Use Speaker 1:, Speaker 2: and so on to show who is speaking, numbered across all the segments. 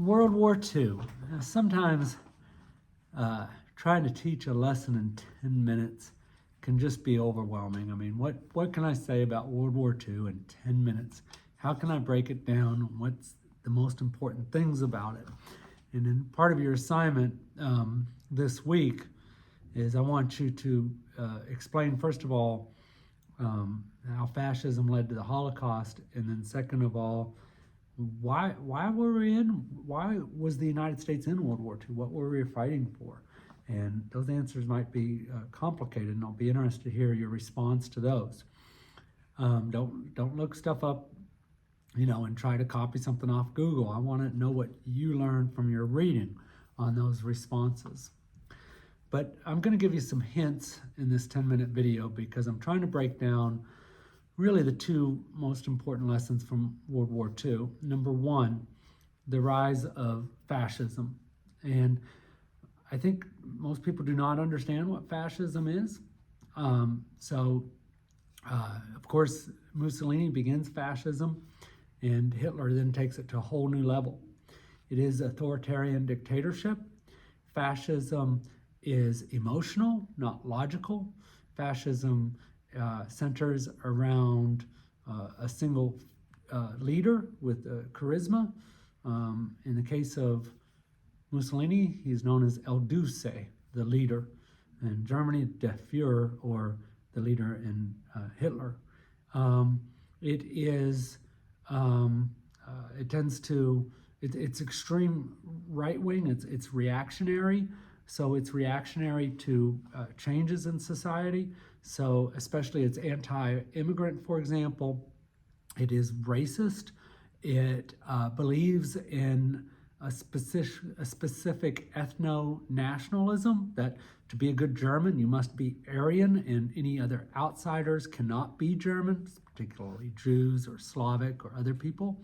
Speaker 1: World War II. Sometimes trying to teach a lesson in 10 minutes can just be overwhelming. I mean, what can I say about World War II in 10 minutes? How can I break it down? What's the most important things about it? And then part of your assignment this week is I want you to explain, first of all, how fascism led to the Holocaust, and then second of all, why was the United States in World War II? What were we fighting for? And those answers might be complicated, and I'll be interested to hear your response to those. Don't look stuff up, and try to copy something off Google. I want to know what you learned from your reading on those responses. But I'm going to give you some hints in this 10-minute video because I'm trying to break down really the two most important lessons from World War II. Number one, the rise of fascism. And I think most people do not understand what fascism is. Of course, Mussolini begins fascism, and Hitler then takes it to a whole new level. It is authoritarian dictatorship. Fascism is emotional, not logical. Fascism centers around a single leader with charisma. In the case of Mussolini, he's known as El Duce, the leader. In Germany, Der Führer, or the leader in Hitler. It's extreme right-wing, it's reactionary. So it's reactionary to changes in society. So especially it's anti-immigrant, for example. It is racist. It believes in a specific ethno-nationalism, that to be a good German, you must be Aryan, and any other outsiders cannot be German, particularly Jews or Slavic or other people.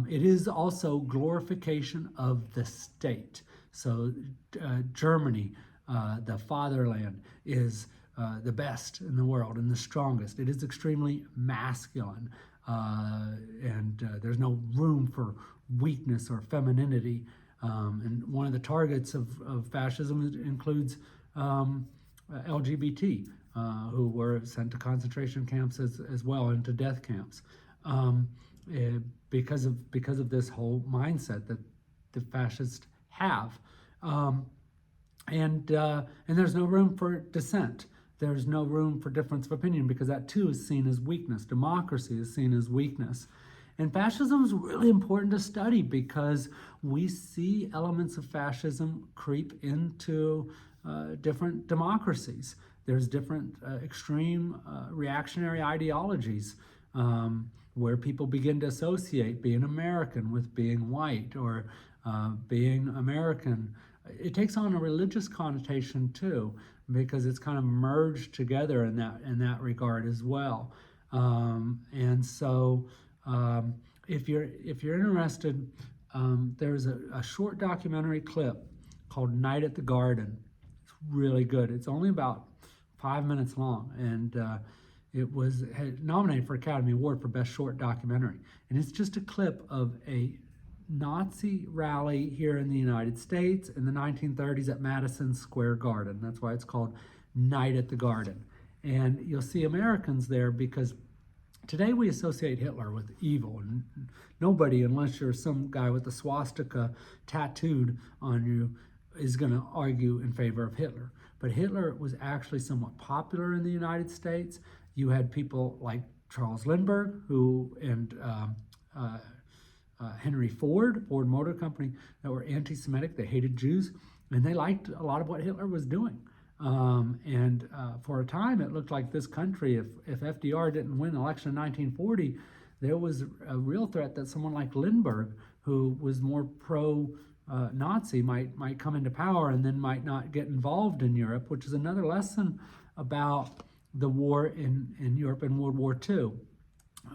Speaker 1: It is also glorification of the state. So Germany, the fatherland, is the best in the world and the strongest. It is extremely masculine, and there's no room for weakness or femininity. And one of the targets of fascism includes LGBT, who were sent to concentration camps as well, and to death camps, because of this whole mindset that the fascists have. And there's no room for dissent. There's no room for difference of opinion, because that too is seen as weakness. Democracy is seen as weakness. And fascism is really important to study because we see elements of fascism creep into different democracies. There's different extreme reactionary ideologies where people begin to associate being American with being white, or being American. It takes on a religious connotation too, because it's kind of merged together in that regard as well. If you're interested, there's a short documentary clip called "Night at the Garden." It's really good. It's only about 5 minutes long, and it was nominated for Academy Award for Best Short Documentary. And it's just a clip of a Nazi rally here in the United States in the 1930s at Madison Square Garden. That's why it's called Night at the Garden. And you'll see Americans there because today we associate Hitler with evil, and nobody, unless you're some guy with a swastika tattooed on you, is going to argue in favor of Hitler. But Hitler was actually somewhat popular in the United States. You had people like Charles Lindbergh, and Henry Ford Motor Company, that were anti-Semitic. They hated Jews, and they liked a lot of what Hitler was doing. For a time, it looked like this country, if FDR didn't win the election in 1940, there was a real threat that someone like Lindbergh, who was more pro-Nazi, might come into power and then might not get involved in Europe, which is another lesson about the war in Europe in World War II.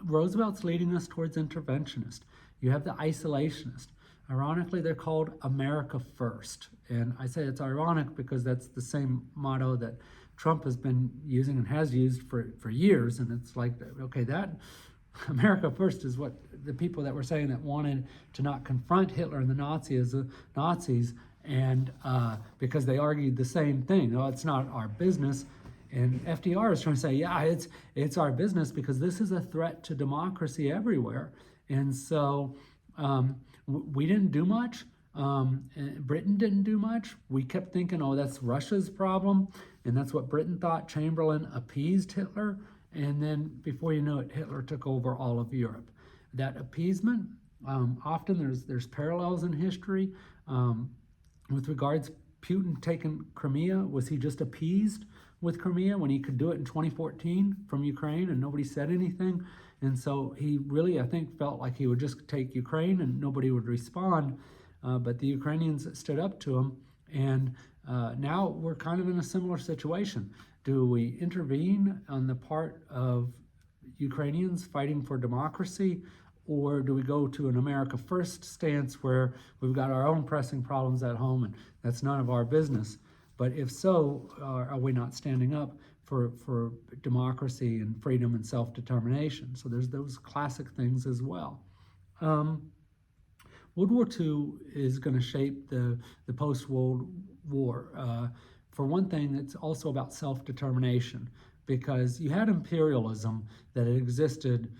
Speaker 1: Roosevelt's leading us towards interventionist. You have the isolationist. Ironically, they're called America First. And I say it's ironic because that's the same motto that Trump has been using and has used for years. And it's like, okay, that America first is what the people that were saying that wanted to not confront Hitler and the Nazis, and because they argued the same thing. No, it's not our business. And FDR is trying to say, yeah, it's our business because this is a threat to democracy everywhere. And so we didn't do much. Britain didn't do much. We kept thinking, oh, that's Russia's problem. And that's what Britain thought. Chamberlain appeased Hitler. And then before you know it, Hitler took over all of Europe. That appeasement, often there's parallels in history. With regards, Putin taking Crimea, was he just appeased with Crimea when he could do it in 2014 from Ukraine and nobody said anything? And so he really, I think, felt like he would just take Ukraine and nobody would respond. But the Ukrainians stood up to him. And now we're kind of in a similar situation. Do we intervene on the part of Ukrainians fighting for democracy? Or do we go to an America First stance where we've got our own pressing problems at home and that's none of our business? But if so, are we not standing up for democracy and freedom and self-determination? So there's those classic things as well. World War II is going to shape the post-World War. For one thing, it's also about self-determination because you had imperialism that had existed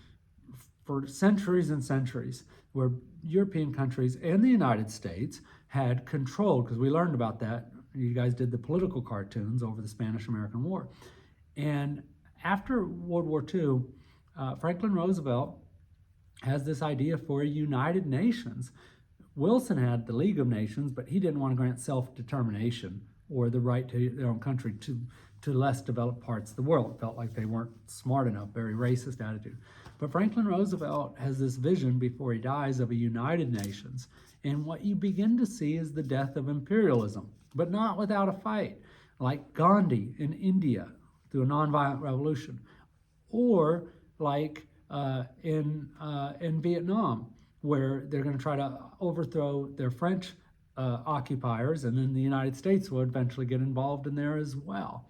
Speaker 1: for centuries and centuries, where European countries and the United States had controlled, because we learned about that. You guys did the political cartoons over the Spanish-American War. And after World War II, Franklin Roosevelt has this idea for a United Nations. Wilson had the League of Nations, but he didn't want to grant self-determination or the right to their own country to less developed parts of the world. It felt like they weren't smart enough, very racist attitude. But Franklin Roosevelt has this vision before he dies of a United Nations. And what you begin to see is the death of imperialism, but not without a fight, like Gandhi in India through a nonviolent revolution, or like in Vietnam, where they're going to try to overthrow their French occupiers, and then the United States will eventually get involved in there as well.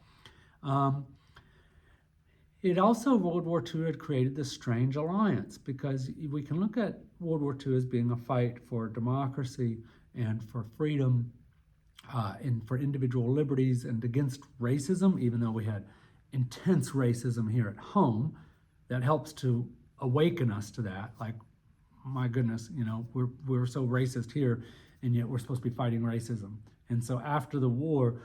Speaker 1: It also, World War II had created this strange alliance, because we can look at World War II as being a fight for democracy and for freedom and for individual liberties and against racism, even though we had intense racism here at home. That helps to awaken us to that. Like, my goodness, you know, we're so racist here, and yet we're supposed to be fighting racism. And so after the war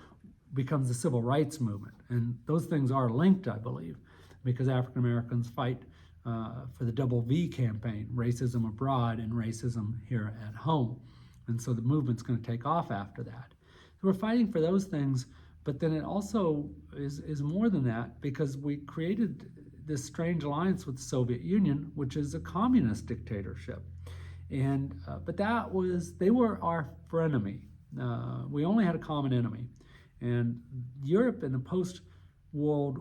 Speaker 1: becomes the civil rights movement. And those things are linked, I believe, because African Americans fight for the WWII campaign, racism abroad and racism here at home. And so the movement's going to take off after that. So we're fighting for those things, but then it also is more than that, because we created this strange alliance with the Soviet Union, which is a communist dictatorship. And but they were our frenemy. We only had a common enemy. And Europe in the post-war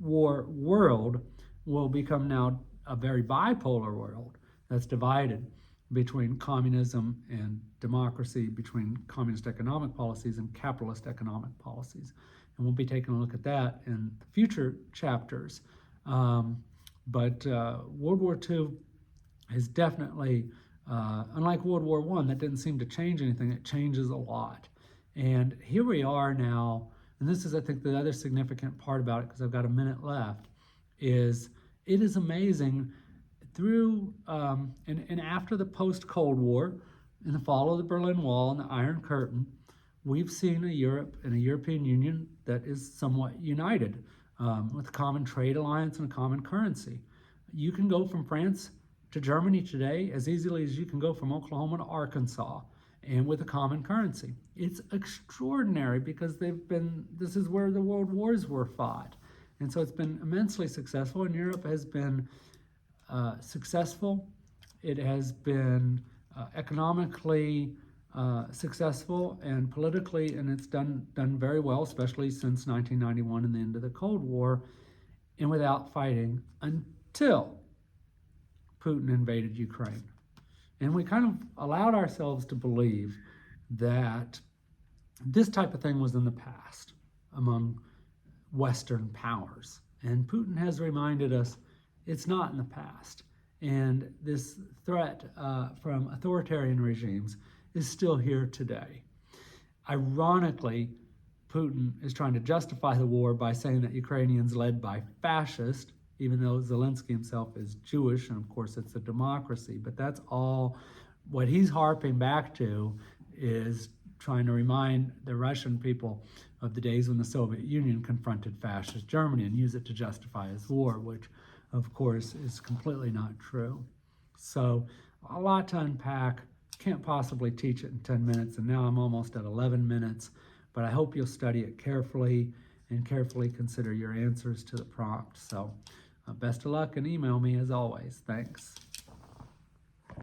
Speaker 1: world will become now a very bipolar world that's divided between communism and democracy, between communist economic policies and capitalist economic policies. And we'll be taking a look at that in the future chapters. But World War II is definitely, unlike World War I, that didn't seem to change anything. It changes a lot. And here we are now, and this is, I think, the other significant part about it, because I've got a minute left, is it is amazing through and after the post-Cold War, in the fall of the Berlin Wall and the Iron Curtain, we've seen a Europe and a European Union that is somewhat united with a common trade alliance and a common currency. You can go from France to Germany today as easily as you can go from Oklahoma to Arkansas, and with a common currency. It's extraordinary, because this is where the world wars were fought. And so it's been immensely successful, and Europe has been successful. It has been economically successful and politically, and it's done very well, especially since 1991 and the end of the Cold War, and without fighting until Putin invaded Ukraine. And we kind of allowed ourselves to believe that this type of thing was in the past among Western powers. And Putin has reminded us it's not in the past. And this threat from authoritarian regimes is still here today. Ironically, Putin is trying to justify the war by saying that Ukrainians led by fascists, even though Zelensky himself is Jewish, and of course it's a democracy. But that's all what he's harping back to, is trying to remind the Russian people of the days when the Soviet Union confronted fascist Germany and use it to justify his war, which of course is completely not true. So a lot to unpack. Can't possibly teach it in 10 minutes, and now I'm almost at 11 minutes, but I hope you'll study it carefully and carefully consider your answers to the prompt. So best of luck, and email me as always. Thanks.